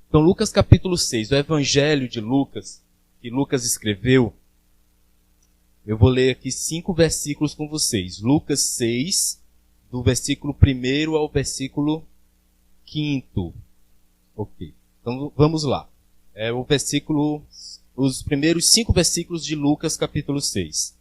Então, Lucas capítulo 6, o Evangelho de Lucas, que Lucas escreveu, eu vou ler aqui 5 versículos com vocês. Lucas 6, do versículo 1 ao versículo 5. Ok, então vamos lá. Os primeiros 5 versículos de Lucas capítulo 6.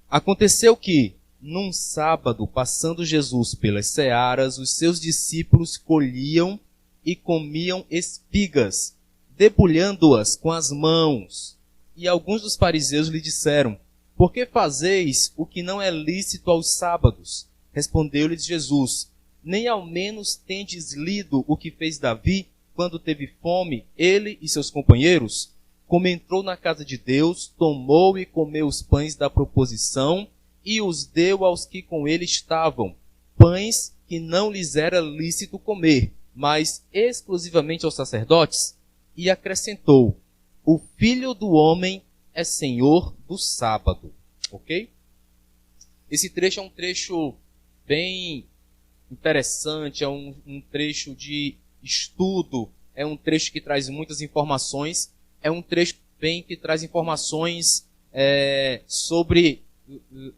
Aconteceu que, num sábado, passando Jesus pelas searas, os seus discípulos colhiam e comiam espigas, debulhando-as com as mãos. E alguns dos fariseus lhe disseram: por que fazeis o que não é lícito aos sábados? Respondeu-lhes Jesus: nem ao menos tendes lido o que fez Davi, quando teve fome, ele e seus companheiros? Como entrou na casa de Deus, tomou e comeu os pães da proposição, e os deu aos que com ele estavam, pães que não lhes era lícito comer, mas exclusivamente aos sacerdotes. E acrescentou: o Filho do Homem é Senhor do sábado. Ok? Esse trecho é um trecho bem interessante, é um trecho de estudo, é um trecho que traz muitas informações, é um trecho bem que traz informações sobre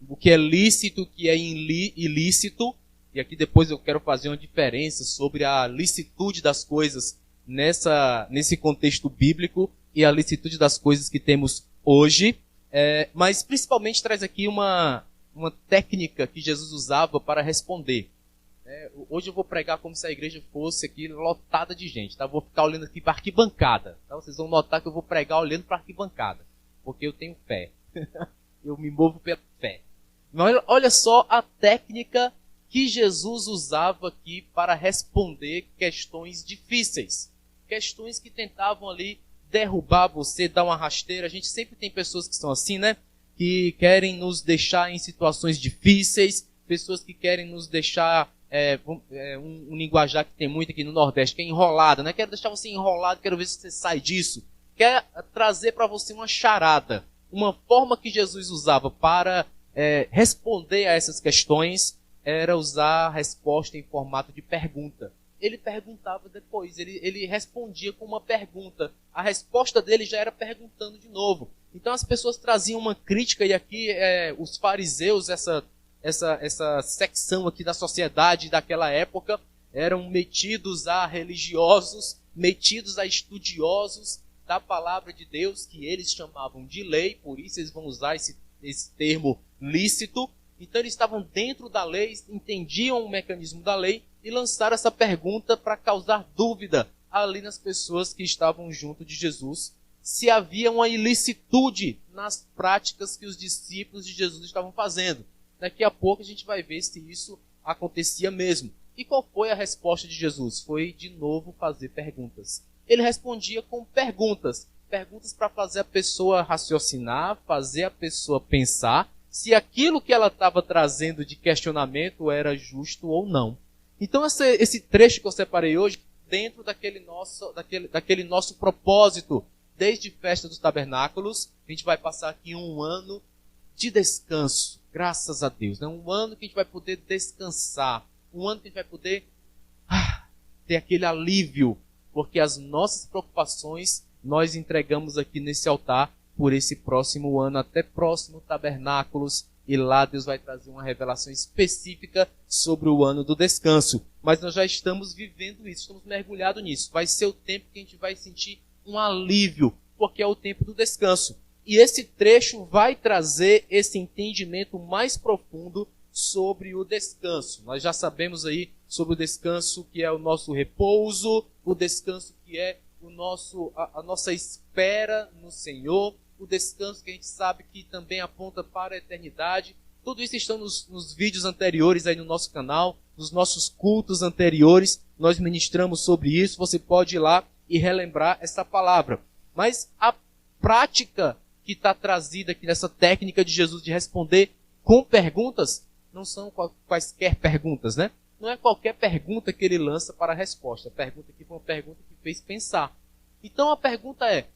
o que é lícito, o que é ilícito, e aqui depois eu quero fazer uma diferença sobre a licitude das coisas nesse contexto bíblico e a licitude das coisas que temos hoje, mas principalmente traz aqui uma técnica que Jesus usava para responder. Hoje eu vou pregar como se a igreja fosse aqui lotada de gente, tá? Vou ficar olhando aqui para a arquibancada, tá? Vocês vão notar que eu vou pregar olhando para a arquibancada, porque eu tenho fé. Eu me movo pela fé. Mas olha só a técnica que Jesus usava aqui para responder questões difíceis. Questões que tentavam ali derrubar você, dar uma rasteira. A gente sempre tem pessoas que são assim, né? Que querem nos deixar em situações difíceis, pessoas que querem nos deixar... um linguajar que tem muito aqui no Nordeste, que é enrolada, né? Quero deixar você enrolado, quero ver se você sai disso. Quer trazer para você uma charada. Uma forma que Jesus usava para responder a essas questões era usar a resposta em formato de pergunta. Ele perguntava depois, ele respondia com uma pergunta. A resposta dele já era perguntando de novo. Então as pessoas traziam uma crítica, e aqui os fariseus, essa secção aqui da sociedade daquela época, eram metidos a religiosos, metidos a estudiosos da palavra de Deus, que eles chamavam de lei, por isso eles vão usar esse termo lícito. Então eles estavam dentro da lei, entendiam o mecanismo da lei e lançaram essa pergunta para causar dúvida ali nas pessoas que estavam junto de Jesus, se havia uma ilicitude nas práticas que os discípulos de Jesus estavam fazendo. Daqui a pouco a gente vai ver se isso acontecia mesmo. E qual foi a resposta de Jesus? Foi de novo fazer perguntas. Ele respondia com perguntas. Perguntas para fazer a pessoa raciocinar, fazer a pessoa pensar se aquilo que ela estava trazendo de questionamento era justo ou não. Então esse trecho que eu separei hoje, dentro daquele nosso propósito, desde Festa dos Tabernáculos, a gente vai passar aqui um ano de descanso, graças a Deus. Né? Um ano que a gente vai poder descansar, um ano que a gente vai poder ter aquele alívio, porque as nossas preocupações nós entregamos aqui nesse altar por esse próximo ano, até próximo Tabernáculos, e lá Deus vai trazer uma revelação específica sobre o ano do descanso. Mas nós já estamos vivendo isso, estamos mergulhados nisso. Vai ser o tempo que a gente vai sentir um alívio, porque é o tempo do descanso. E esse trecho vai trazer esse entendimento mais profundo sobre o descanso. Nós já sabemos aí sobre o descanso que é o nosso repouso, o descanso que é a nossa espera no Senhor, o descanso que a gente sabe que também aponta para a eternidade. Tudo isso está nos vídeos anteriores aí no nosso canal, nos nossos cultos anteriores. Nós ministramos sobre isso, você pode ir lá e relembrar essa palavra. Mas a prática que está trazida aqui nessa técnica de Jesus de responder com perguntas, não são quaisquer perguntas, né? Não é qualquer pergunta que ele lança para a resposta. A pergunta aqui foi uma pergunta que fez pensar. Então a pergunta é: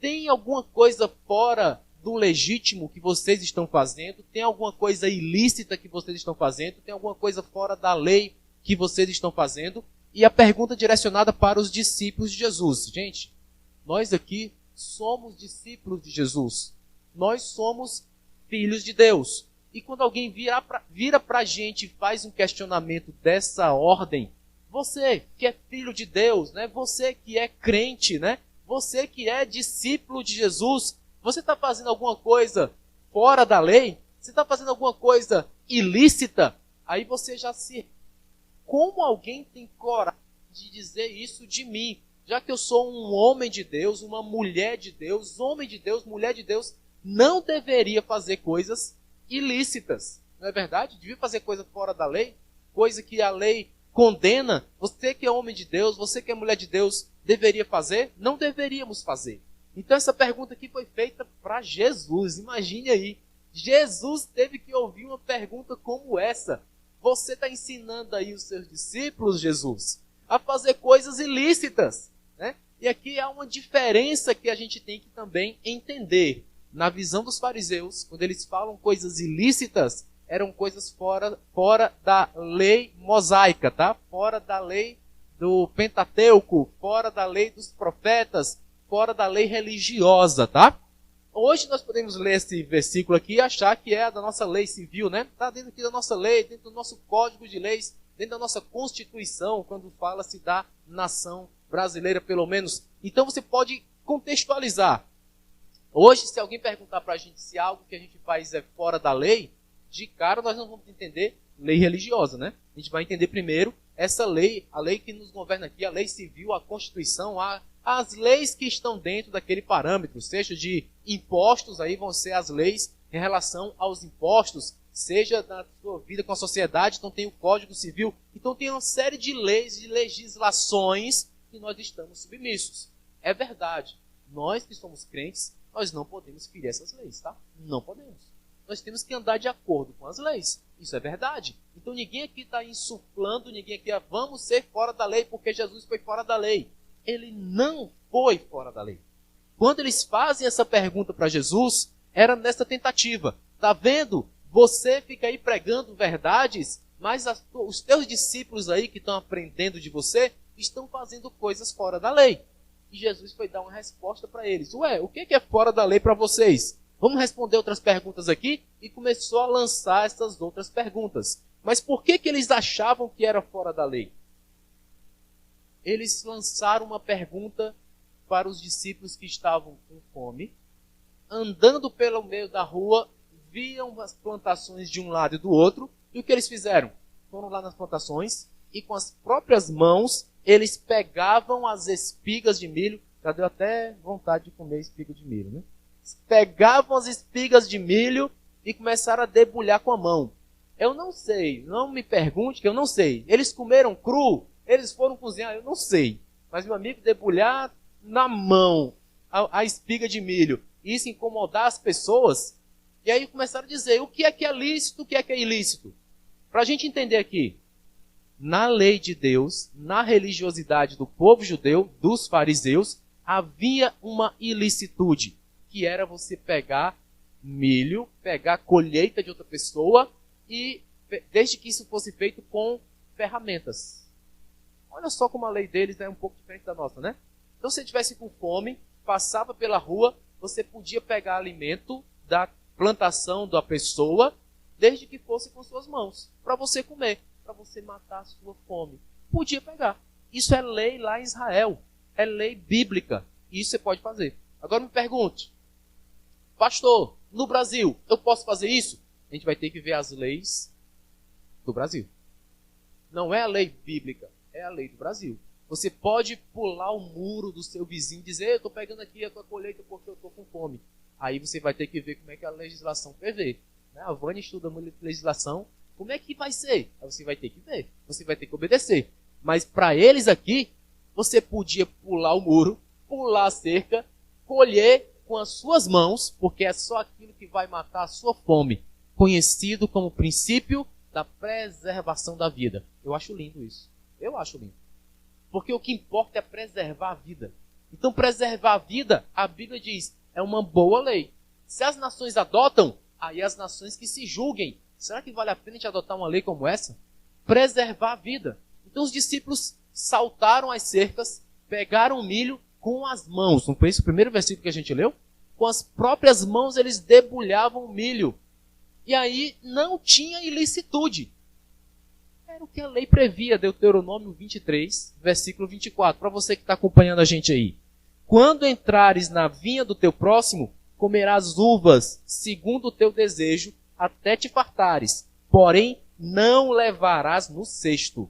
tem alguma coisa fora do legítimo que vocês estão fazendo? Tem alguma coisa ilícita que vocês estão fazendo? Tem alguma coisa fora da lei que vocês estão fazendo? E a pergunta direcionada para os discípulos de Jesus. Gente, nós aqui somos discípulos de Jesus. Nós somos filhos de Deus. E quando alguém vira para a gente e faz um questionamento dessa ordem, você que é filho de Deus, né? Você que é crente, né? Você que é discípulo de Jesus, você está fazendo alguma coisa fora da lei? Você está fazendo alguma coisa ilícita? Aí você já se... Como alguém tem coragem de dizer isso de mim? Já que eu sou um homem de Deus, uma mulher de Deus, homem de Deus, mulher de Deus, não deveria fazer coisas ilícitas. Não é verdade? Devia fazer coisa fora da lei, coisa que a lei condena. Você que é homem de Deus, você que é mulher de Deus, deveria fazer? Não deveríamos fazer. Então essa pergunta aqui foi feita para Jesus. Imagine aí. Jesus teve que ouvir uma pergunta como essa. Você está ensinando aí os seus discípulos, Jesus, a fazer coisas ilícitas, né? E aqui há uma diferença que a gente tem que também entender. Na visão dos fariseus, quando eles falam coisas ilícitas, eram coisas fora da lei mosaica, tá? Fora da lei do Pentateuco, fora da lei dos profetas, fora da lei religiosa, tá? Hoje nós podemos ler esse versículo aqui e achar que é da nossa lei civil, né? Está dentro aqui da nossa lei, dentro do nosso código de leis, dentro da nossa Constituição, quando fala-se da nação brasileira, pelo menos. Então você pode contextualizar. Hoje, se alguém perguntar para a gente se algo que a gente faz é fora da lei, de cara nós não vamos entender lei religiosa, né? A gente vai entender primeiro essa lei, a lei que nos governa aqui, a lei civil, a Constituição, as leis que estão dentro daquele parâmetro, seja de impostos, aí vão ser as leis em relação aos impostos, seja na sua vida com a sociedade, então tem o Código Civil, então tem uma série de leis, de legislações que nós estamos submissos. É verdade, nós que somos crentes, nós não podemos ferir essas leis, tá? Não podemos. Nós temos que andar de acordo com as leis. Isso é verdade. Então ninguém aqui está insuflando, ninguém aqui vamos ser fora da lei porque Jesus foi fora da lei. Ele não foi fora da lei. Quando eles fazem essa pergunta para Jesus, era nessa tentativa. Tá vendo? Você fica aí pregando verdades, mas os teus discípulos aí que estão aprendendo de você, estão fazendo coisas fora da lei. E Jesus foi dar uma resposta para eles. Ué, o que é fora da lei para vocês? Vamos responder outras perguntas aqui? E começou a lançar essas outras perguntas. Mas por que eles achavam que era fora da lei? Eles lançaram uma pergunta para os discípulos que estavam com fome, andando pelo meio da rua, viam as plantações de um lado e do outro, e o que eles fizeram? Foram lá nas plantações e com as próprias mãos eles pegavam as espigas de milho. Já deu até vontade de comer espiga de milho, né? Pegavam as espigas de milho e começaram a debulhar com a mão. Eu não sei, não me pergunte que eu não sei. Eles comeram cru? Eles foram cozinhar? Eu não sei. Mas, meu amigo, debulhar na mão a espiga de milho e isso incomodar as pessoas, e aí começaram a dizer o que é lícito, o que é ilícito. Para a gente entender aqui, na lei de Deus, na religiosidade do povo judeu, dos fariseus, havia uma ilicitude, que era você pegar milho, pegar a colheita de outra pessoa, e desde que isso fosse feito com ferramentas. Olha só como a lei deles é um pouco diferente da nossa, né? Então, se você estivesse com fome, passava pela rua, você podia pegar alimento da plantação da pessoa, desde que fosse com suas mãos, para você comer, para você matar a sua fome. Podia pegar. Isso é lei lá em Israel. É lei bíblica. Isso você pode fazer. Agora me pergunte, pastor, no Brasil, eu posso fazer isso? A gente vai ter que ver as leis do Brasil. Não é a lei bíblica, é a lei do Brasil. Você pode pular o muro do seu vizinho e dizer, eu estou pegando aqui a tua colheita porque eu estou com fome. Aí você vai ter que ver como é que a legislação prevê. A Vânia estuda legislação, como é que vai ser? Aí você vai ter que ver, você vai ter que obedecer. Mas para eles aqui, você podia pular o muro, pular a cerca, colher com as suas mãos, porque é só aquilo que vai matar a sua fome. Conhecido como princípio da preservação da vida. Eu acho lindo isso. Eu acho lindo. Porque o que importa é preservar a vida. Então, preservar a vida, a Bíblia diz, é uma boa lei. Se as nações adotam, aí as nações que se julguem. Será que vale a pena a gente adotar uma lei como essa? Preservar a vida. Então, os discípulos saltaram as cercas, pegaram o milho com as mãos. Não foi esse o primeiro versículo que a gente leu? Com as próprias mãos eles debulhavam o milho. E aí não tinha ilicitude. Era o que a lei previa, Deuteronômio 23, versículo 24. Para você que está acompanhando a gente aí. Quando entrares na vinha do teu próximo, comerás uvas segundo o teu desejo, até te fartares. Porém, não levarás no cesto.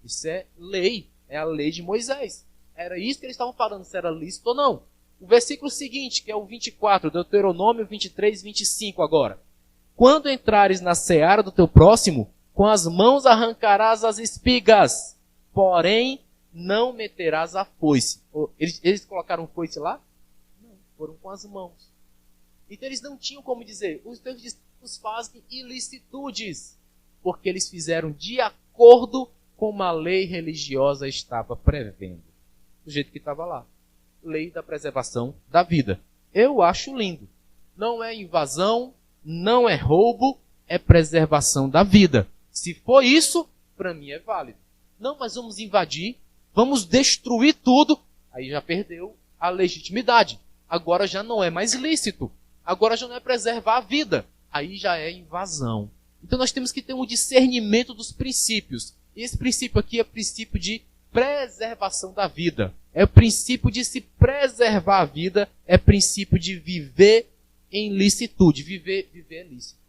Isso é lei, é a lei de Moisés. Era isso que eles estavam falando, se era lícito ou não. O versículo seguinte, que é o 24, Deuteronômio 23, 25 agora. Quando entrares na seara do teu próximo, com as mãos arrancarás as espigas, porém não meterás a foice. Eles colocaram foice lá? Não, foram com as mãos. Então eles não tinham como dizer, os teus discípulos fazem ilicitudes, porque eles fizeram de acordo com uma lei religiosa estava prevendo. Do jeito que estava lá. Lei da preservação da vida. Eu acho lindo. Não é invasão, não é roubo, é preservação da vida. Se for isso, para mim é válido. Não, mas vamos invadir, vamos destruir tudo. Aí já perdeu a legitimidade. Agora já não é mais lícito. Agora já não é preservar a vida. Aí já é invasão. Então nós temos que ter um discernimento dos princípios. E esse princípio aqui é o princípio de preservação da vida. É o princípio de se preservar a vida. É o princípio de viver em licitude. Viver é lícito.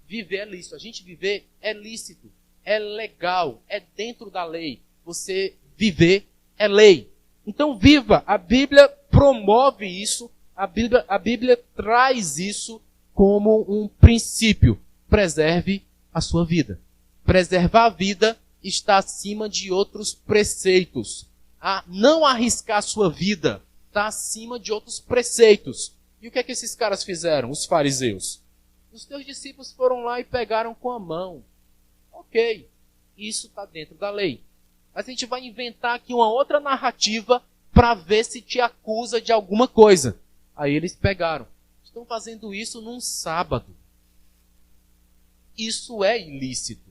Viver é lícito. A gente viver é lícito. É legal. É dentro da lei. Você viver é lei. Então viva. A Bíblia promove isso. A Bíblia traz isso como um princípio. Preserve a sua vida. Preservar a vida está acima de outros preceitos. Não arriscar a sua vida está acima de outros preceitos. E o que é que esses caras fizeram, os fariseus? Os teus discípulos foram lá e pegaram com a mão. Ok, isso está dentro da lei. Mas a gente vai inventar aqui uma outra narrativa para ver se te acusa de alguma coisa. Aí eles pegaram. Estão fazendo isso num sábado. Isso é ilícito.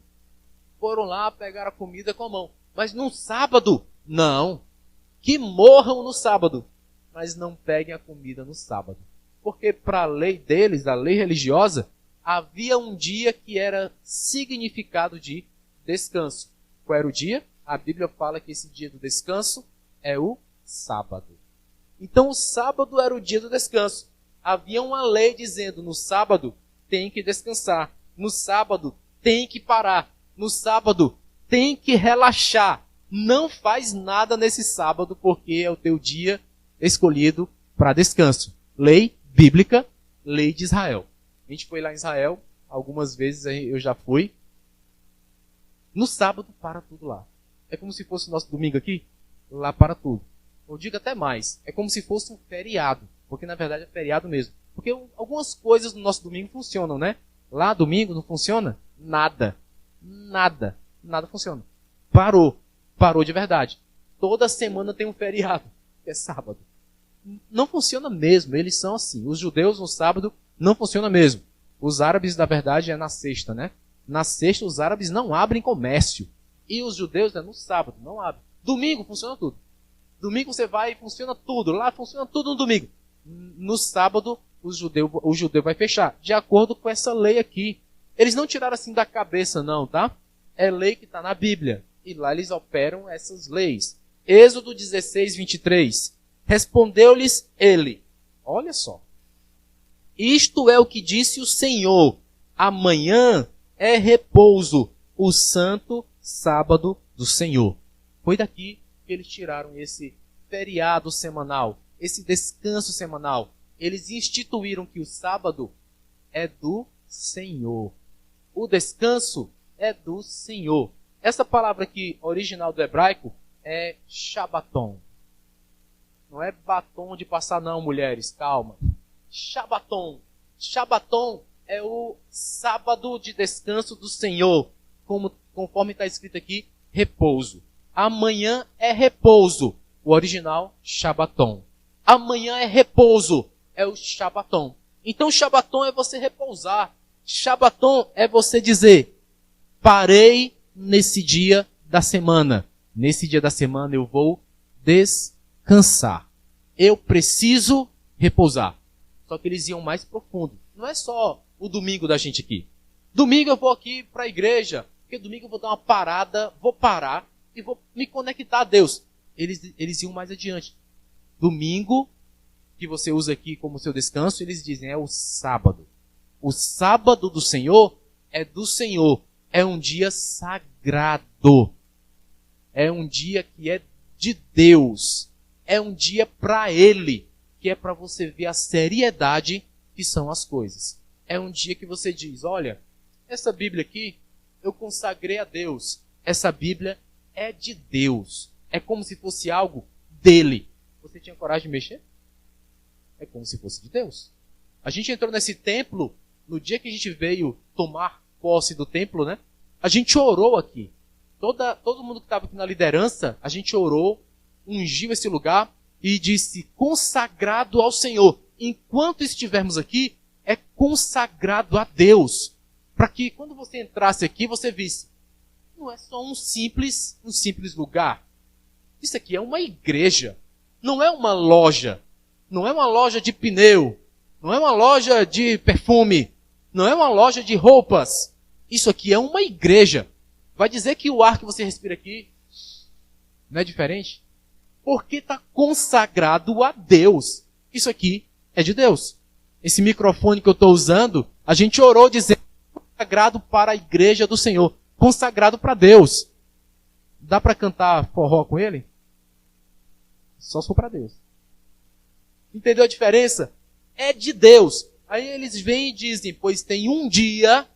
Foram lá, pegaram a comida com a mão. Mas num sábado? Não. Que morram no sábado. Mas não peguem a comida no sábado. Porque para a lei deles, a lei religiosa, havia um dia que era significado de descanso. Qual era o dia? A Bíblia fala que esse dia do descanso é o sábado. Então o sábado era o dia do descanso. Havia uma lei dizendo, no sábado tem que descansar. No sábado tem que parar. No sábado tem que relaxar. Não faz nada nesse sábado porque é o teu dia escolhido para descanso. Lei bíblica, lei de Israel. A gente foi lá em Israel, algumas vezes eu já fui. No sábado para tudo lá. É como se fosse o nosso domingo aqui, lá para tudo. Eu digo até mais, é como se fosse um feriado, porque na verdade é feriado mesmo. Porque algumas coisas no nosso domingo funcionam, né? Lá domingo não funciona? Nada funciona. Parou de verdade. Toda semana tem um feriado, que é sábado. Não funciona mesmo, eles são assim. Os judeus no sábado não funciona mesmo. Os árabes, na verdade, é na sexta, né? Na sexta os árabes não abrem comércio. E os judeus no sábado não abrem. Domingo funciona tudo. Domingo você vai e funciona tudo. Lá funciona tudo no domingo. No sábado o judeu vai fechar. De acordo com essa lei aqui. Eles não tiraram assim da cabeça não, tá? É lei que está na Bíblia. E lá eles operam essas leis. Êxodo 16, 23. Respondeu-lhes ele. Olha só. Isto é o que disse o Senhor. Amanhã é repouso, o santo sábado do Senhor. Foi daqui que eles tiraram esse feriado semanal, esse descanso semanal. Eles instituíram que o sábado é do Senhor. O descanso é do Senhor. Essa palavra aqui, original do hebraico, é Shabaton. Não é batom de passar não, mulheres, calma. Shabaton. Shabaton é o sábado de descanso do Senhor. Conforme está escrito aqui, repouso. Amanhã é repouso. O original, Shabaton. Amanhã é repouso. É o Shabaton. Então, Shabaton é você repousar. Shabaton é você dizer, parei nesse dia da semana. Nesse dia da semana eu vou descansar. Eu preciso repousar. Só que eles iam mais profundo. Não é só o domingo da gente aqui. Domingo eu vou aqui para a igreja, porque domingo eu vou dar uma parada, vou parar e vou me conectar a Deus. Eles iam mais adiante. Domingo, que você usa aqui como seu descanso, eles dizem, é o sábado. O sábado do Senhor é do Senhor. É um dia sagrado. É um dia que é de Deus. É um dia para Ele, que é para você ver a seriedade que são as coisas. É um dia que você diz, olha, essa Bíblia aqui, eu consagrei a Deus. Essa Bíblia é de Deus. É como se fosse algo dele. Você tinha coragem de mexer? É como se fosse de Deus. A gente entrou nesse templo, no dia que a gente veio tomar posse do templo, né? A gente orou aqui. Todo mundo que estava aqui na liderança, a gente orou, ungiu esse lugar e disse, consagrado ao Senhor. Enquanto estivermos aqui, é consagrado a Deus. Para que quando você entrasse aqui, você visse, não é só um simples lugar. Isso aqui é uma igreja. Não é uma loja. Não é uma loja de pneu. Não é uma loja de perfume. Não é uma loja de roupas. Isso aqui é uma igreja. Vai dizer que o ar que você respira aqui não é diferente? Porque está consagrado a Deus. Isso aqui é de Deus. Esse microfone que eu estou usando, a gente orou dizendo consagrado para a igreja do Senhor. Consagrado para Deus. Dá para cantar forró com ele? Só se for para Deus. Entendeu a diferença? É de Deus. Aí eles vêm e dizem, pois tem um dia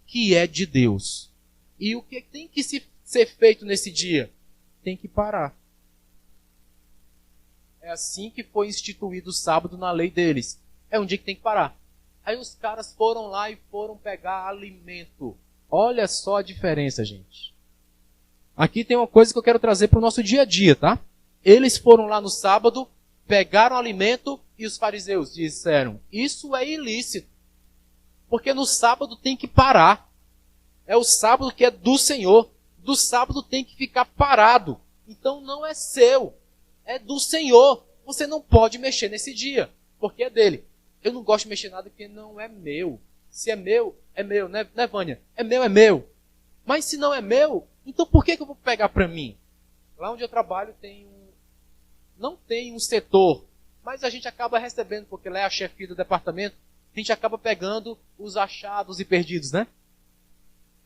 que é de Deus. E o que tem que ser feito nesse dia? Tem que parar. É assim que foi instituído o sábado na lei deles. É um dia que tem que parar. Aí os caras foram lá e foram pegar alimento. Olha só a diferença, gente. Aqui tem uma coisa que eu quero trazer para o nosso dia a dia, tá? Eles foram lá no sábado, pegaram alimento e os fariseus disseram, isso é ilícito. Porque no sábado tem que parar. É o sábado que é do Senhor. Do sábado tem que ficar parado. Então não é seu. É do Senhor. Você não pode mexer nesse dia. Porque é dele. Eu não gosto de mexer nada que não é meu. Se é meu, né, Vânia? É meu. Mas se não é meu, então por que eu vou pegar para mim? Lá onde eu trabalho não tem um setor, mas a gente acaba recebendo, porque lá é a chefia do departamento, a gente acaba pegando os achados e perdidos, né?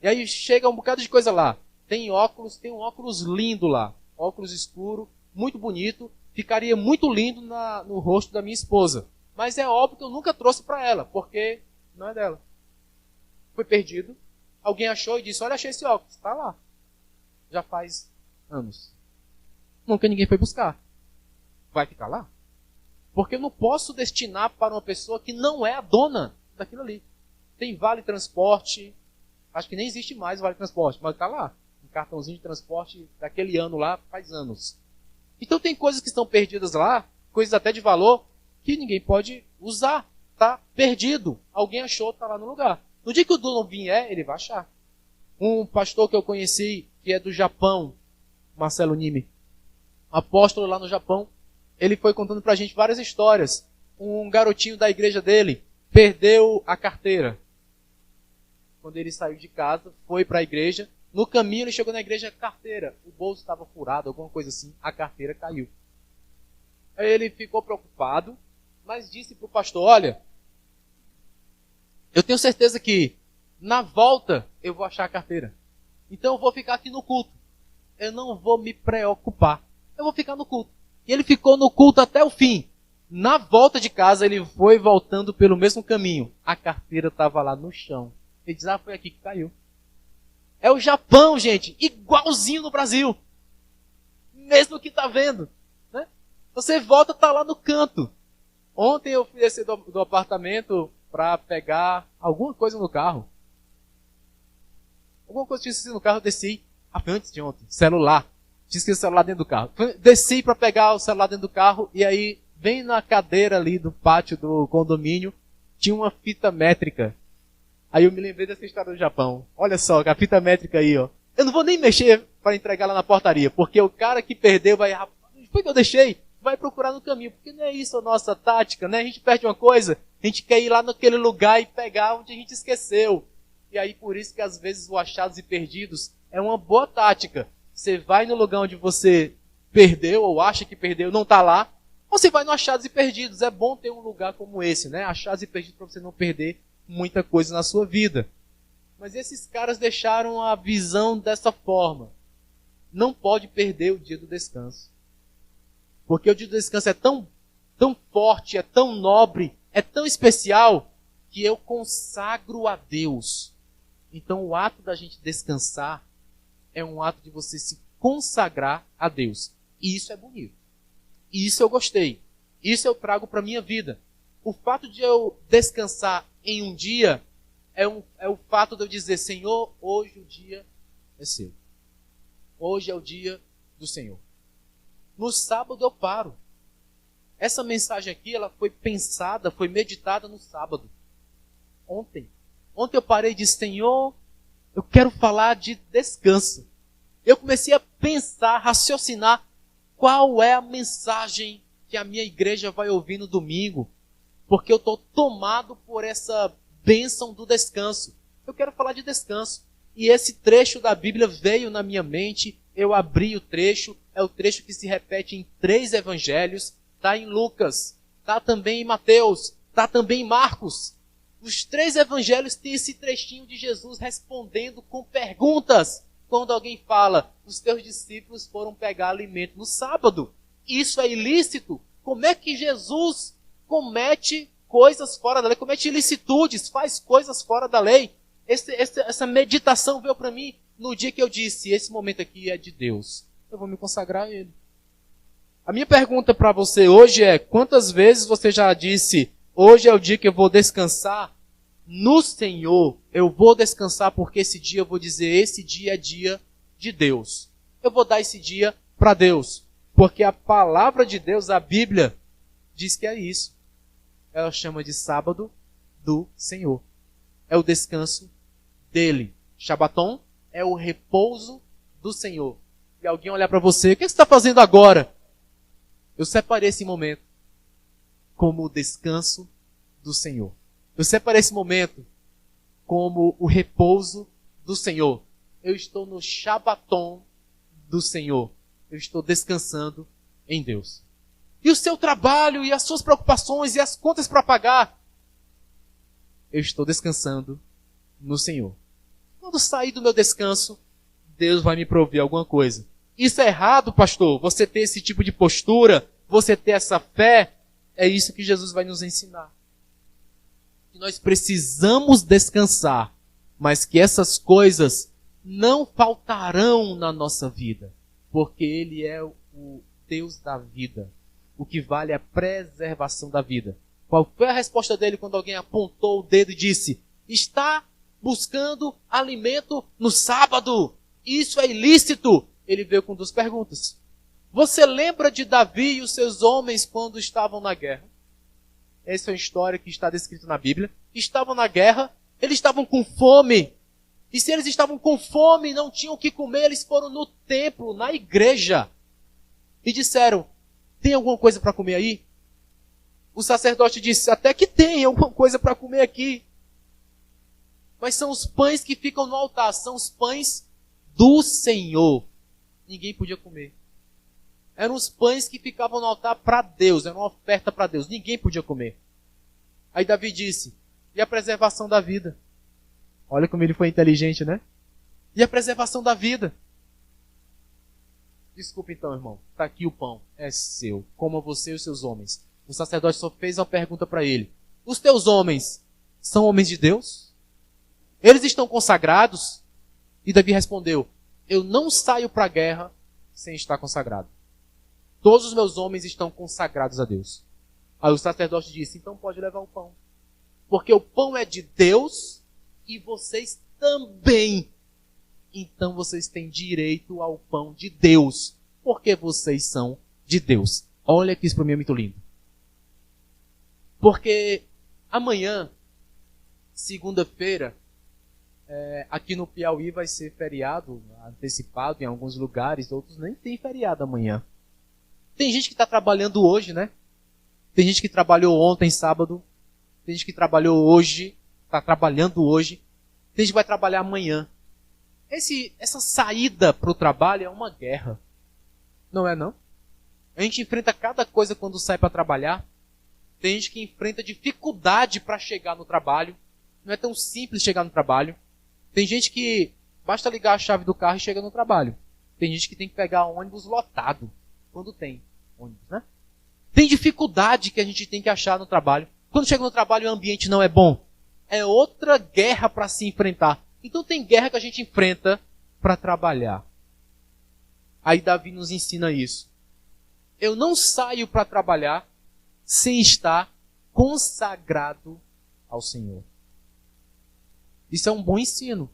E aí chega um bocado de coisa lá. Tem um óculos lindo lá. Óculos escuro, muito bonito. Ficaria muito lindo no rosto da minha esposa. Mas é óbvio que eu nunca trouxe para ela, porque não é dela. Foi perdido. Alguém achou e disse, olha, achei esse óculos. Está lá. Já faz anos. Nunca ninguém foi buscar. Vai ficar lá? Porque eu não posso destinar para uma pessoa que não é a dona daquilo ali. Tem vale transporte. Acho que nem existe mais o vale transporte, mas está lá. Um cartãozinho de transporte daquele ano lá, faz anos. Então tem coisas que estão perdidas lá, coisas até de valor, que ninguém pode usar. Está perdido. Alguém achou, está lá no lugar. No dia que o dono vier, ele vai achar. Um pastor que eu conheci, que é do Japão, Marcelo Nime, apóstolo lá no Japão, ele foi contando pra gente várias histórias. Um garotinho da igreja dele perdeu a carteira. Quando ele saiu de casa, foi para a igreja. No caminho ele chegou na igreja, carteira. O bolso estava furado, alguma coisa assim. A carteira caiu. Aí ele ficou preocupado, mas disse para o pastor, olha, eu tenho certeza que na volta eu vou achar a carteira. Então eu vou ficar aqui no culto. Eu não vou me preocupar. Eu vou ficar no culto. E ele ficou no culto até o fim. Na volta de casa, ele foi voltando pelo mesmo caminho. A carteira estava lá no chão. Ele diz, foi aqui que caiu. É o Japão, gente. Igualzinho no Brasil. Mesmo que está vendo. Né? Você volta, está lá no canto. Ontem eu fui descer do apartamento para pegar alguma coisa no carro. Alguma coisa tinha esquecido no carro, eu desci. Antes de ontem. Celular. Tinha esquecido o celular dentro do carro. Desci para pegar o celular dentro do carro e aí, bem na cadeira ali do pátio do condomínio, tinha uma fita métrica. Aí eu me lembrei dessa história do Japão. Olha só, a fita métrica aí, ó. Eu não vou nem mexer. para entregar lá na portaria. Porque o cara que perdeu vai, foi que eu deixei, vai procurar no caminho. Porque não é isso a nossa tática, né? A gente perde uma coisa, a gente quer ir lá naquele lugar e pegar onde a gente esqueceu. E aí por isso que às vezes o achados e perdidos é uma boa tática. Você vai no lugar onde você perdeu ou acha que perdeu, não está lá. Ou você vai no achados e perdidos. É bom ter um lugar como esse, né? Achados e perdidos para você não perder muita coisa na sua vida. Mas esses caras deixaram a visão dessa forma. Não pode perder o dia do descanso. Porque o dia do descanso é tão forte, é tão nobre, é tão especial, que eu consagro a Deus. Então o ato da gente descansar é um ato de você se consagrar a Deus. E isso é bonito. E isso eu gostei. Isso eu trago para a minha vida. O fato de eu descansar em um dia é o fato de eu dizer, Senhor, hoje o dia é seu. Hoje é o dia do Senhor. No sábado eu paro. Essa mensagem aqui, ela foi pensada, foi meditada no sábado. Ontem eu parei e disse, Senhor, eu quero falar de descanso. Eu comecei a pensar, raciocinar qual é a mensagem que a minha igreja vai ouvir no domingo. Porque eu estou tomado por essa bênção do descanso. Eu quero falar de descanso. E esse trecho da Bíblia veio na minha mente, eu abri o trecho, é o trecho que se repete em 3 evangelhos, está em Lucas, está também em Mateus, está também em Marcos. Os 3 evangelhos têm esse trechinho de Jesus respondendo com perguntas. Quando alguém fala, os teus discípulos foram pegar alimento no sábado. Isso é ilícito? Como é que Jesus comete coisas fora da lei, comete ilicitudes, faz coisas fora da lei? Essa meditação veio para mim no dia que eu disse, esse momento aqui é de Deus. Eu vou me consagrar a Ele. A minha pergunta para você hoje é, quantas vezes você já disse, hoje é o dia que eu vou descansar no Senhor, eu vou descansar porque esse dia eu vou dizer, esse dia é dia de Deus. Eu vou dar esse dia para Deus. Porque a palavra de Deus, a Bíblia, diz que é isso. Ela chama de sábado do Senhor. É o descanso dele. Shabaton é o repouso do Senhor. E alguém olhar para você, o que você está fazendo agora? Eu separei esse momento como o descanso do Senhor. Eu separei esse momento como o repouso do Senhor. Eu estou no Shabaton do Senhor. Eu estou descansando em Deus. E o seu trabalho, e as suas preocupações, e as contas para pagar? Eu estou descansando no Senhor. Quando sair do meu descanso, Deus vai me prover alguma coisa. Isso é errado, pastor? Você ter esse tipo de postura? Você ter essa fé? É isso que Jesus vai nos ensinar. Que nós precisamos descansar, mas que essas coisas não faltarão na nossa vida, porque Ele é o Deus da vida. O que vale é a preservação da vida. Qual foi a resposta dele quando alguém apontou o dedo e disse, está buscando alimento no sábado? Isso é ilícito? Ele veio com 2 perguntas. Você lembra de Davi e os seus homens quando estavam na guerra? Essa é uma história que está descrita na Bíblia. Estavam na guerra, eles estavam com fome. E se eles estavam com fome e não tinham o que comer, eles foram no templo, na igreja. E disseram, tem alguma coisa para comer aí? O sacerdote disse, até que tem alguma coisa para comer aqui. Mas são os pães que ficam no altar, são os pães do Senhor. Ninguém podia comer. Eram os pães que ficavam no altar para Deus, era uma oferta para Deus, ninguém podia comer. Aí Davi disse, e a preservação da vida? Olha como ele foi inteligente, né? E a preservação da vida? Desculpa então, irmão, está aqui o pão, é seu, coma você e os seus homens. O sacerdote só fez uma pergunta para ele. Os teus homens são homens de Deus? Eles estão consagrados? E Davi respondeu, eu não saio para a guerra sem estar consagrado. Todos os meus homens estão consagrados a Deus. Aí o sacerdote disse, então pode levar o pão. Porque o pão é de Deus e vocês também. Então vocês têm direito ao pão de Deus. Porque vocês são de Deus. Olha que isso para mim é muito lindo. Porque amanhã, segunda-feira, Aqui no Piauí vai ser feriado antecipado em alguns lugares, outros nem tem feriado amanhã. Tem gente que está trabalhando hoje, né? Tem gente que trabalhou ontem, sábado. Tem gente que trabalhou hoje, está trabalhando hoje. Tem gente que vai trabalhar amanhã. Essa saída para o trabalho é uma guerra. Não é não? A gente enfrenta cada coisa quando sai para trabalhar. Tem gente que enfrenta dificuldade para chegar no trabalho. Não é tão simples chegar no trabalho. Tem gente que basta ligar a chave do carro e chega no trabalho. Tem gente que tem que pegar ônibus lotado, quando tem ônibus, né? Tem dificuldade que a gente tem que achar no trabalho. Quando chega no trabalho o ambiente não é bom. É outra guerra para se enfrentar. Então tem guerra que a gente enfrenta para trabalhar. Aí Davi nos ensina isso. Eu não saio para trabalhar sem estar consagrado ao Senhor. Isso é um bom ensino.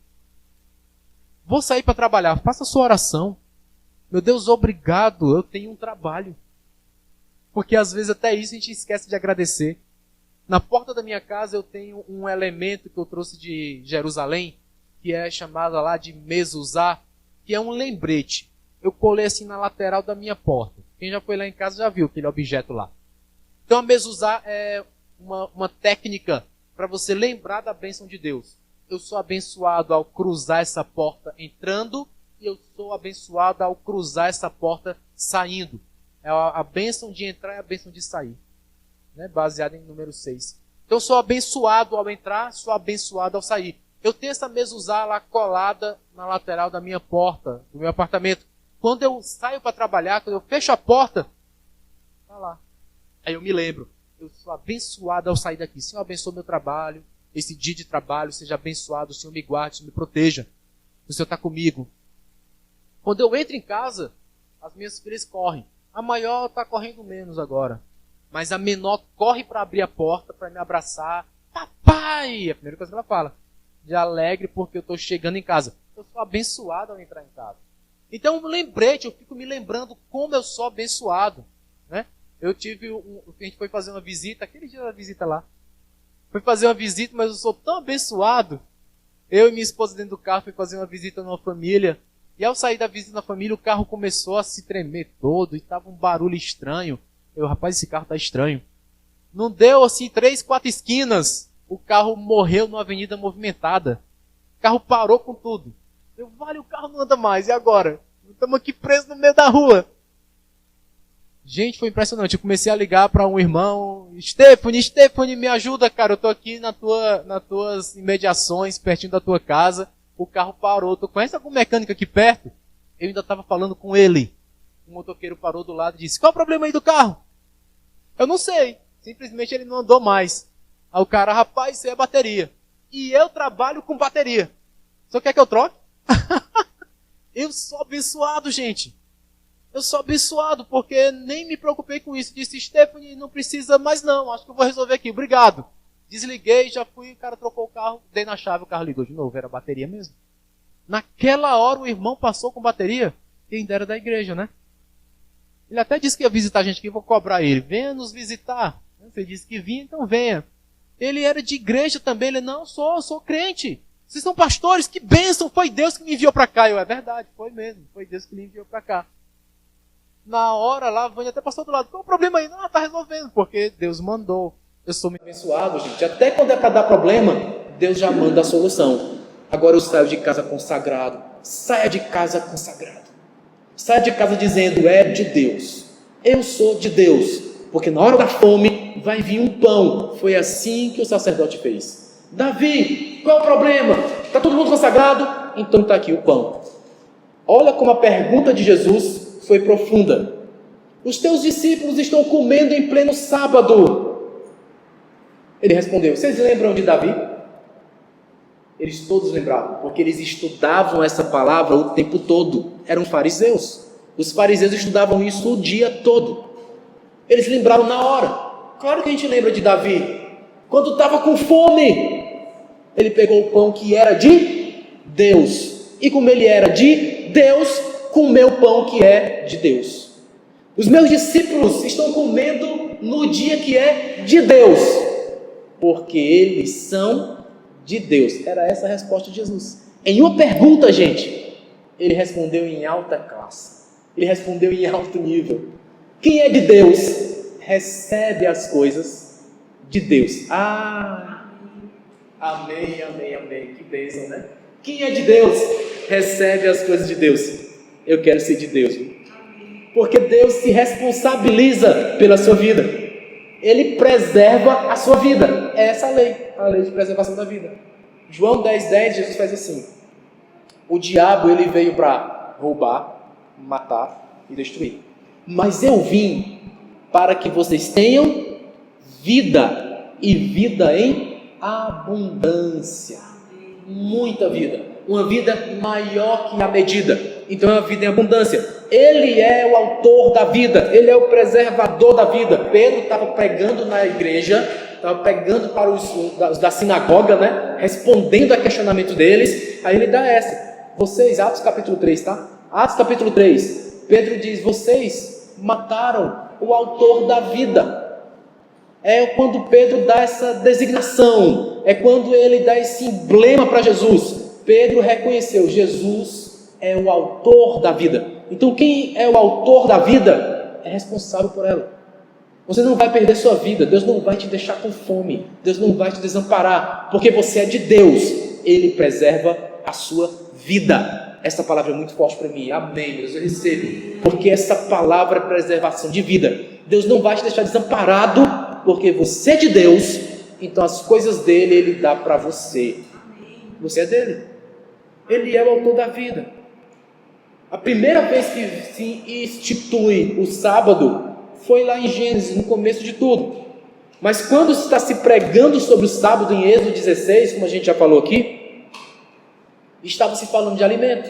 Vou sair para trabalhar, faça sua oração. Meu Deus, obrigado, eu tenho um trabalho. Porque às vezes até isso a gente esquece de agradecer. Na porta da minha casa eu tenho um elemento que eu trouxe de Jerusalém, que é chamado lá de mezuzá, que é um lembrete. Eu colei assim na lateral da minha porta. Quem já foi lá em casa já viu aquele objeto lá. Então a mezuzá é uma técnica para você lembrar da bênção de Deus. Eu sou abençoado ao cruzar essa porta entrando e eu sou abençoado ao cruzar essa porta saindo. É a bênção de entrar e a bênção de sair. Né? Baseado em número 6. Então eu sou abençoado ao entrar, sou abençoado ao sair. Eu tenho essa mezuzá lá colada na lateral da minha porta, do meu apartamento. Quando eu saio para trabalhar, quando eu fecho a porta, está lá. Aí eu me lembro, eu sou abençoado ao sair daqui. Senhor, abençoe meu trabalho, esse dia de trabalho, seja abençoado, o Senhor me guarde, me proteja. O Senhor está comigo. Quando eu entro em casa, as minhas filhas correm. A maior está correndo menos agora. Mas a menor corre para abrir a porta, para me abraçar. Papai! É a primeira coisa que ela fala. De alegre porque eu estou chegando em casa. Eu sou abençoado ao entrar em casa. Então, um lembrete, eu fico me lembrando como eu sou abençoado. Né? A gente foi fazer uma visita, aquele dia da visita lá. Fui fazer uma visita, mas eu sou tão abençoado. Eu e minha esposa dentro do carro fui fazer uma visita numa família. E ao sair da visita na família, o carro começou a se tremer todo. E estava um barulho estranho. Rapaz, esse carro está estranho. Não deu assim 3, 4 esquinas. O carro morreu numa avenida movimentada. O carro parou com tudo. O carro não anda mais. E agora? Estamos aqui presos no meio da rua. Gente, foi impressionante. Eu comecei a ligar para um irmão. Stephanie, me ajuda, cara. Eu estou aqui nas tuas imediações, pertinho da tua casa. O carro parou. Tu conhece algum mecânico aqui perto? Eu ainda estava falando com ele. O motoqueiro parou do lado e disse, qual é o problema aí do carro? Eu não sei. Simplesmente ele não andou mais. Aí o cara, rapaz, isso é bateria. E eu trabalho com bateria. Só quer que eu troque? Eu sou abençoado, gente. Eu sou abençoado porque nem me preocupei com isso. Disse, Stephanie, não precisa mais não. Acho que eu vou resolver aqui. Obrigado. Desliguei, já fui, o cara trocou o carro, dei na chave, o carro ligou de novo. Era bateria mesmo. Naquela hora o irmão passou com bateria. Quem dera da igreja, né? Ele até disse que ia visitar a gente aqui, vou cobrar ele. Venha nos visitar. Você disse que vinha, então venha. Ele era de igreja também. Ele, não, sou crente. Vocês são pastores, que bênção. Foi Deus que me enviou para cá. É verdade, foi mesmo. Foi Deus que me enviou para cá. Na hora lá, a Vânia até passou do lado. Qual o problema aí? Não, está resolvendo, porque Deus mandou. Eu sou muito abençoado, gente. Até quando é para dar problema, Deus já manda a solução. Agora eu saio de casa consagrado. Saia de casa consagrado. Saia de casa dizendo, é de Deus. Eu sou de Deus. Porque na hora da fome vai vir um pão. Foi assim que o sacerdote fez. Davi, qual é o problema? Está todo mundo consagrado? Então está aqui o pão. Olha como a pergunta de Jesus foi profunda. Os teus discípulos estão comendo em pleno sábado. Ele respondeu, vocês lembram de Davi? Eles todos lembravam, porque eles estudavam essa palavra o tempo todo. Eram fariseus. Os fariseus estudavam isso o dia todo. Eles lembraram na hora. Claro que a gente lembra de Davi. Quando estava com fome, ele pegou o pão que era de Deus. E como ele era de Deus, comeu o pão que é de Deus. Os meus discípulos estão comendo no dia que é de Deus, porque eles são de Deus. Era essa a resposta de Jesus. Em uma pergunta, gente, ele respondeu em alta classe. Ele respondeu em alto nível. Quem é de Deus recebe as coisas de Deus. Ah, amém, amém, amém. Que bênção, né? Quem é de Deus recebe as coisas de Deus. Eu quero ser de Deus, viu? Porque Deus se responsabiliza pela sua vida. Ele preserva a sua vida. É essa a lei de preservação da vida. João 10:10, Jesus faz assim: o diabo ele veio para roubar, matar e destruir. Mas eu vim para que vocês tenham vida, e vida em abundância. Muita vida. Uma vida maior que a medida. Então é uma vida em abundância. Ele é o autor da vida. Ele é o preservador da vida. Pedro estava pregando na igreja, estava pregando para os da sinagoga, né? Respondendo a questionamento deles. Aí ele dá essa. Vocês, Atos capítulo 3, tá? Atos capítulo 3. Pedro diz: vocês mataram o autor da vida. É quando Pedro dá essa designação. É quando ele dá esse emblema para Jesus. Pedro reconheceu: Jesus é o autor da vida. Então quem é o autor da vida é responsável por ela. Você não vai perder sua vida. Deus não vai te deixar com fome. Deus não vai te desamparar. Porque você é de Deus. Ele preserva a sua vida. Essa palavra é muito forte para mim. Amém, Deus, eu recebo. Porque essa palavra é preservação de vida. Deus não vai te deixar desamparado, porque você é de Deus. Então as coisas dele, ele dá para você. Você é dele. Ele é o autor da vida. A primeira vez que se institui o sábado foi lá em Gênesis, no começo de tudo. Mas quando está se pregando sobre o sábado em Êxodo 16, como a gente já falou aqui, estava se falando de alimento.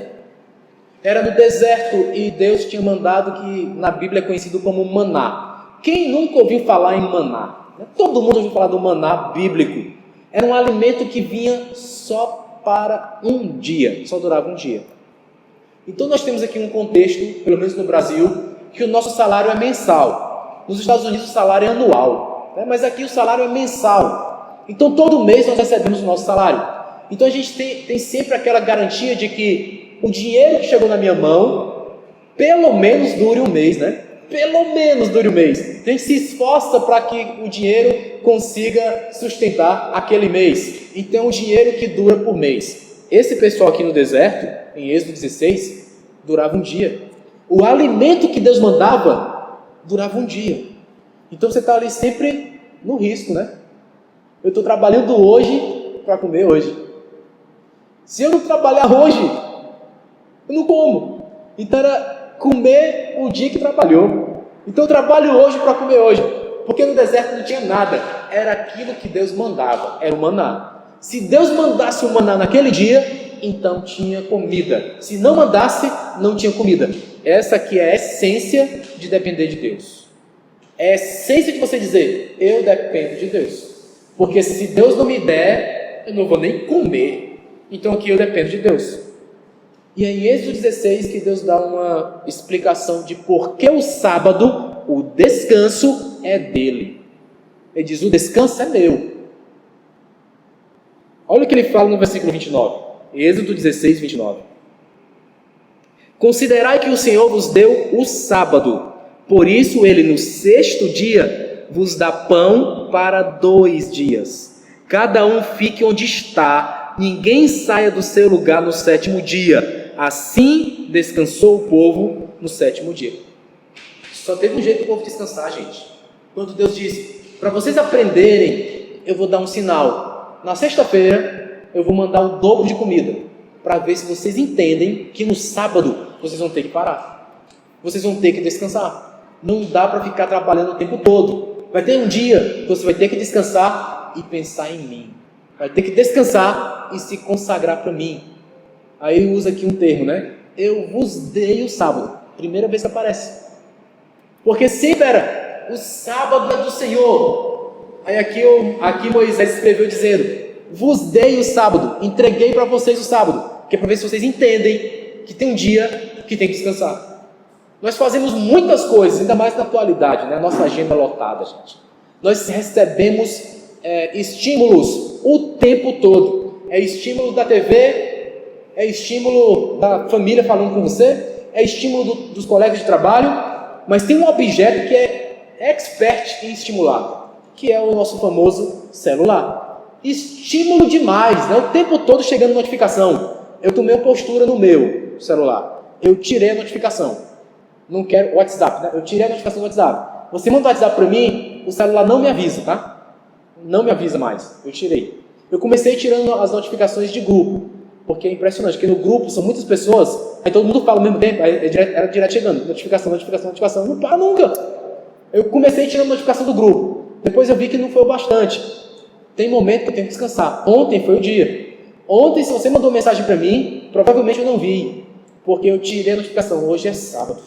Era no deserto e Deus tinha mandado, que na Bíblia é conhecido como maná. Quem nunca ouviu falar em maná? Todo mundo ouviu falar do maná bíblico. Era um alimento que vinha só para um dia, só durava um dia. Então nós temos aqui um contexto, pelo menos no Brasil, que o nosso salário é mensal. Nos Estados Unidos o salário é anual, né? Mas aqui o salário é mensal. Então todo mês nós recebemos o nosso salário. Então a gente tem sempre aquela garantia de que o dinheiro que chegou na minha mão, pelo menos dure um mês, né? Pelo menos dure um mês. Então a gente se esforça para que o dinheiro consiga sustentar aquele mês. Então o dinheiro que dura por mês. Esse pessoal aqui no deserto, em Êxodo 16, durava um dia. O alimento que Deus mandava durava um dia. Então você está ali sempre no risco, né? Eu estou trabalhando hoje para comer hoje. Se eu não trabalhar hoje, eu não como. Então era comer o dia que trabalhou. Então eu trabalho hoje para comer hoje. Porque no deserto não tinha nada. Era aquilo que Deus mandava. Era o maná. Se Deus mandasse o maná naquele dia, então tinha comida. Se não mandasse, não tinha comida. Essa aqui é a essência de depender de Deus. É a essência de você dizer: eu dependo de Deus. Porque se Deus não me der, eu não vou nem comer. Então aqui eu dependo de Deus. E é em Êxodo 16 que Deus dá uma explicação de por que o sábado, o descanso, é dele. Ele diz: o descanso é meu. Olha o que ele fala no versículo 29. Êxodo 16, 29. Considerai que o Senhor vos deu o sábado. Por isso ele no sexto dia vos dá pão para 2 dias. Cada um fique onde está. Ninguém saia do seu lugar no 7º dia. Assim descansou o povo no 7º dia. Só teve um jeito do povo descansar, gente. Quando Deus disse: para vocês aprenderem, eu vou dar um sinal. Na sexta-feira eu vou mandar o dobro de comida, para ver se vocês entendem que no sábado vocês vão ter que parar. Vocês vão ter que descansar. Não dá para ficar trabalhando o tempo todo. Vai ter um dia que você vai ter que descansar e pensar em mim. Vai ter que descansar e se consagrar para mim. Aí usa aqui um termo, né? Eu vos dei o sábado. Primeira vez que aparece. Porque sempre era: o sábado é do Senhor. Aí aqui Moisés escreveu dizendo: vos dei o sábado, entreguei para vocês o sábado. Que é para ver se vocês entendem que tem um dia que tem que descansar. Nós fazemos muitas coisas, ainda mais na atualidade, né? Nossa agenda é lotada, gente. Nós recebemos estímulos o tempo todo. É estímulo da TV, é estímulo da família falando com você, é estímulo dos colegas de trabalho, mas tem um objeto que é expert em estimular, que é o nosso famoso celular. Estímulo demais, né? O tempo todo chegando notificação. Eu tomei uma postura no meu celular. Eu tirei a notificação. Não quero WhatsApp, né? Eu tirei a notificação do WhatsApp. Você manda o WhatsApp para mim, o celular não me avisa, tá? Não me avisa mais. Eu tirei. Eu comecei tirando as notificações de grupo, porque é impressionante, porque no grupo são muitas pessoas, aí todo mundo fala ao mesmo tempo, aí era direto chegando, notificação, não para nunca. Eu comecei tirando notificação do grupo, depois eu vi que não foi o bastante. Tem momento que eu tenho que descansar. Ontem foi o dia. Ontem, se você mandou mensagem para mim, provavelmente eu não vi, porque eu tirei a notificação. Hoje é sábado.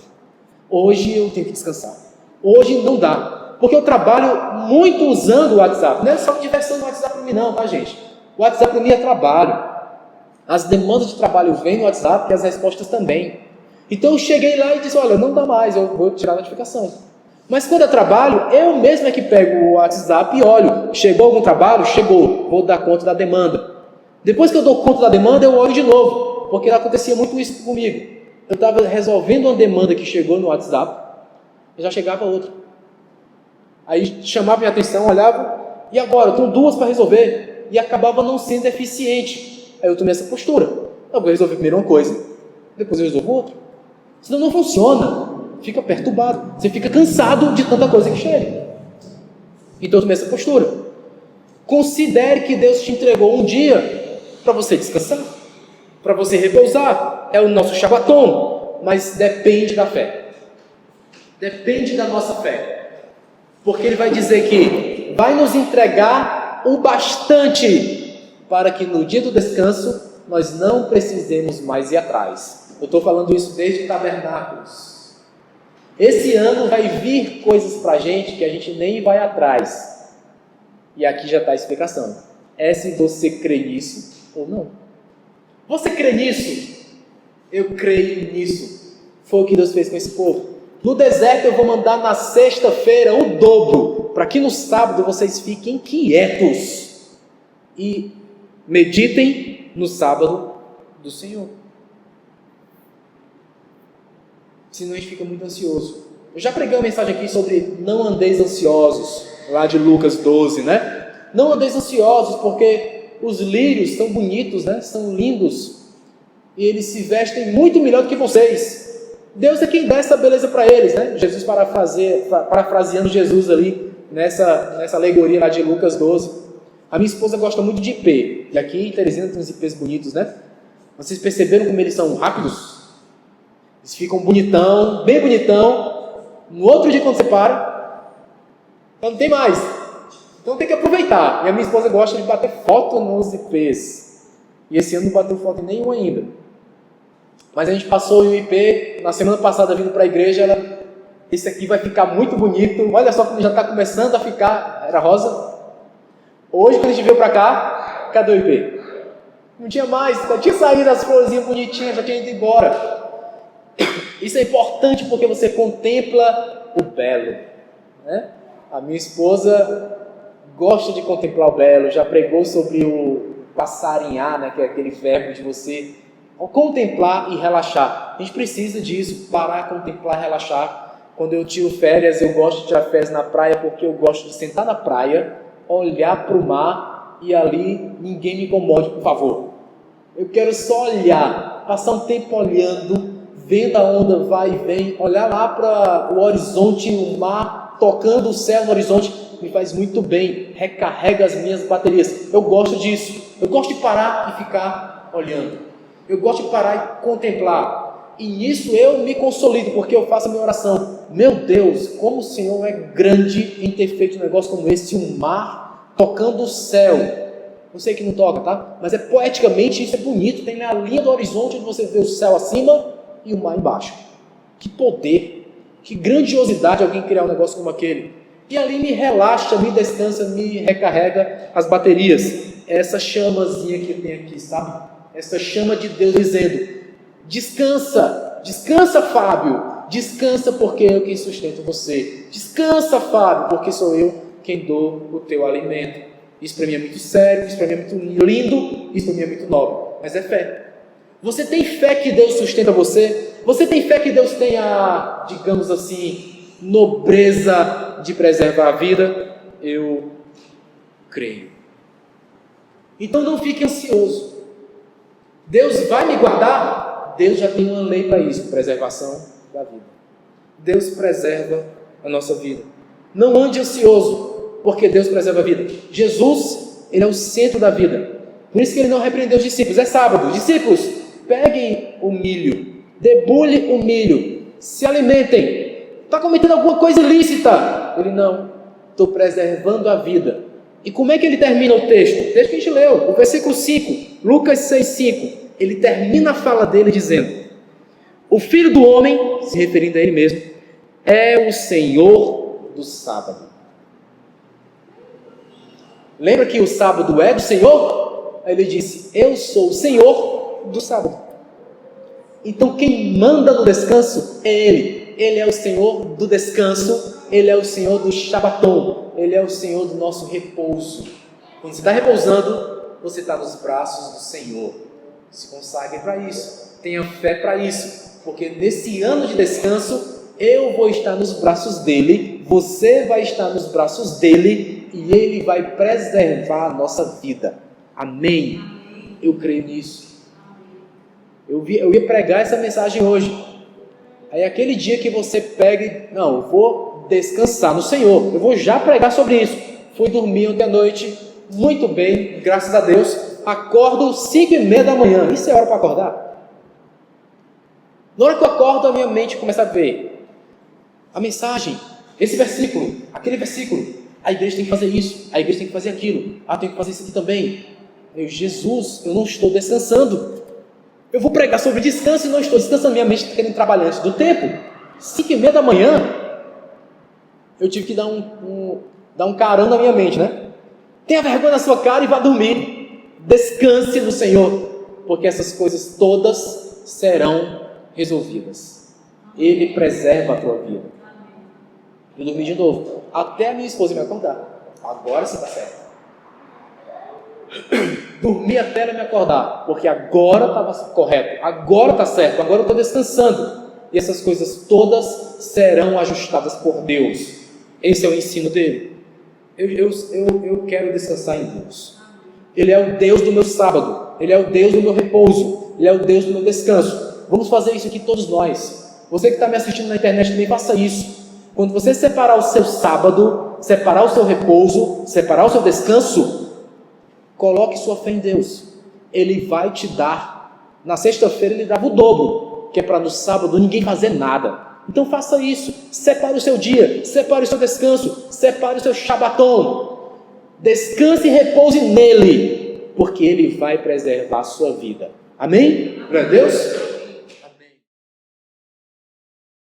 Hoje eu tenho que descansar. Hoje não dá, porque eu trabalho muito usando o WhatsApp. Não é só diversão no WhatsApp para mim não, tá, gente? O WhatsApp para mim é trabalho. As demandas de trabalho vêm no WhatsApp e as respostas também. Então eu cheguei lá e disse, olha, não dá mais, eu vou tirar a notificação. Mas quando eu trabalho, eu mesmo é que pego o WhatsApp e olho. Chegou algum trabalho? Chegou. Vou dar conta da demanda. Depois que eu dou conta da demanda, eu olho de novo. Porque acontecia muito isso comigo. Eu estava resolvendo uma demanda que chegou no WhatsApp, e já chegava outra. Aí chamava minha atenção, olhava, e agora? Eu tenho duas para resolver. E acabava não sendo eficiente. Aí eu tomei essa postura. Eu vou resolver primeiro uma coisa, depois eu resolvo outra. Senão não funciona. Fica perturbado. Você fica cansado de tanta coisa que chega. Então eu tomei essa postura. Considere que Deus te entregou um dia para você descansar, para você repousar. É o nosso Shabaton, mas depende da fé. Depende da nossa fé. Porque Ele vai dizer que vai nos entregar o bastante para que no dia do descanso nós não precisemos mais ir atrás. Eu estou falando isso desde Tabernáculos. Esse ano vai vir coisas para a gente que a gente nem vai atrás. E aqui já está a explicação. É se você crê nisso ou não. Você crê nisso? Eu creio nisso. Foi o que Deus fez com esse povo. No deserto eu vou mandar na sexta-feira o dobro, para que no sábado vocês fiquem quietos e meditem no sábado do Senhor. Senão a gente fica muito ansioso. Eu já preguei uma mensagem aqui sobre não andeis ansiosos, lá de Lucas 12, né? Não andeis ansiosos, porque os lírios são bonitos, né? São lindos, e eles se vestem muito melhor do que vocês. Deus é quem dá essa beleza para eles, né? Jesus parafraseando Jesus ali, nessa alegoria lá de Lucas 12. A minha esposa gosta muito de ipê, e aqui em Teresina tem uns ipês bonitos, né? Vocês perceberam como eles são rápidos? Eles ficam bonitão, bem bonitão. No outro dia quando você para, então não tem mais. Então tem que aproveitar. E a minha esposa gosta de bater foto nos ipês. E esse ano não bateu foto em nenhum ainda. Mas a gente passou o IP, na semana passada vindo para a igreja, esse aqui vai ficar muito bonito. Olha só como já está começando a ficar. Era rosa. Hoje quando a gente veio para cá, cadê o IP? Não tinha mais, já tinha saído as florzinhas bonitinhas, já tinha ido embora. Isso é importante porque você contempla o belo, né? A minha esposa gosta de contemplar o belo, já pregou sobre o passarinhar, né? Que é aquele verbo de você contemplar e relaxar. A gente precisa disso, parar, contemplar, relaxar. Quando eu tiro férias, eu gosto de tirar férias na praia porque eu gosto de sentar na praia, olhar para o mar e ali ninguém me incomode, por favor. Eu quero só olhar, passar um tempo olhando, vendo a onda vai e vem, olhar lá para o horizonte, o mar, tocando o céu no horizonte, me faz muito bem, recarrega as minhas baterias. Eu gosto disso, eu gosto de parar e ficar olhando, eu gosto de parar e contemplar, e nisso eu me consolido, porque eu faço a minha oração. Meu Deus, como o Senhor é grande em ter feito um negócio como esse, um mar tocando o céu. Eu sei que não toca, tá? Mas poeticamente isso é bonito, tem a linha do horizonte onde você vê o céu acima e o mar embaixo. Que poder, que grandiosidade alguém criar um negócio como aquele. E ali me relaxa, me descansa, me recarrega as baterias. Essa chamazinha que tem aqui, sabe? Essa chama de Deus dizendo: descansa, descansa, Fábio, descansa porque eu quem sustento você. Descansa, Fábio, porque sou eu quem dou o teu alimento. Isso para mim é muito sério, isso para mim é muito lindo, isso para mim é muito nobre. Mas é fé. Você tem fé que Deus sustenta você? Você tem fé que Deus tem a, digamos assim, nobreza de preservar a vida? Eu creio. Então não fique ansioso. Deus vai me guardar? Deus já tem uma lei para isso, preservação da vida. Deus preserva a nossa vida. Não ande ansioso, porque Deus preserva a vida. Jesus, ele é o centro da vida. Por isso que ele não repreendeu os discípulos. É sábado. Discípulos, peguem o milho, debulhem o milho, se alimentem. Está cometendo alguma coisa ilícita? Ele não. Estou preservando a vida. E como é que ele termina o texto? O texto que a gente leu, o versículo 5, Lucas 6,5. Ele termina a fala dele dizendo: o Filho do Homem, se referindo a ele mesmo, é o Senhor do sábado. Lembra que o sábado é do Senhor? Aí ele disse: eu sou o Senhor do sábado. Então quem manda no descanso é Ele. Ele é o Senhor do descanso. Ele é o Senhor do Shabaton. Ele é o Senhor do nosso repouso. Quando você está repousando, você está nos braços do Senhor. Se consagre para isso. Tenha fé para isso. Porque nesse ano de descanso, eu vou estar nos braços dEle. Você vai estar nos braços dEle. E Ele vai preservar a nossa vida. Amém? Eu creio nisso. Eu ia pregar essa mensagem hoje. Aí aquele dia que você pega e... não, eu vou descansar no Senhor. Eu vou já pregar sobre isso. Fui dormir ontem à noite, muito bem, graças a Deus. Acordo 5:30 da manhã. Isso é hora para acordar? Na hora que eu acordo, a minha mente começa a ver a mensagem, esse versículo, aquele versículo. A igreja tem que fazer isso, a igreja tem que fazer aquilo. Tem que fazer isso aqui também. Jesus, eu não estou descansando. Eu vou pregar sobre descanso e não estou descansando. Minha mente está querendo trabalhar antes do tempo. 5:30 da manhã. Eu tive que dar um carão na minha mente, né? Tenha vergonha na sua cara e vá dormir. Descanse no Senhor, porque essas coisas todas serão resolvidas. Ele preserva a tua vida. Eu dormi de novo, até a minha esposa me acordar. Agora sim está certo. Dormi até ela me acordar, porque agora estava correto, agora está certo, agora eu estou descansando. E essas coisas todas serão ajustadas por Deus. Esse é o ensino dele. Eu quero descansar em Deus. Ele é o Deus do meu sábado, Ele é o Deus do meu repouso, Ele é o Deus do meu descanso. Vamos fazer isso aqui todos nós. Você que está me assistindo na internet também faça isso. Quando você separar o seu sábado, separar o seu repouso, separar o seu descanso, coloque sua fé em Deus. Ele vai te dar. Na sexta-feira Ele dava o dobro, que é para no sábado ninguém fazer nada. Então faça isso. Separe o seu dia, separe o seu descanso, separe o seu Shabaton. Descanse e repouse nele, porque Ele vai preservar a sua vida. Amém? Glória a Deus.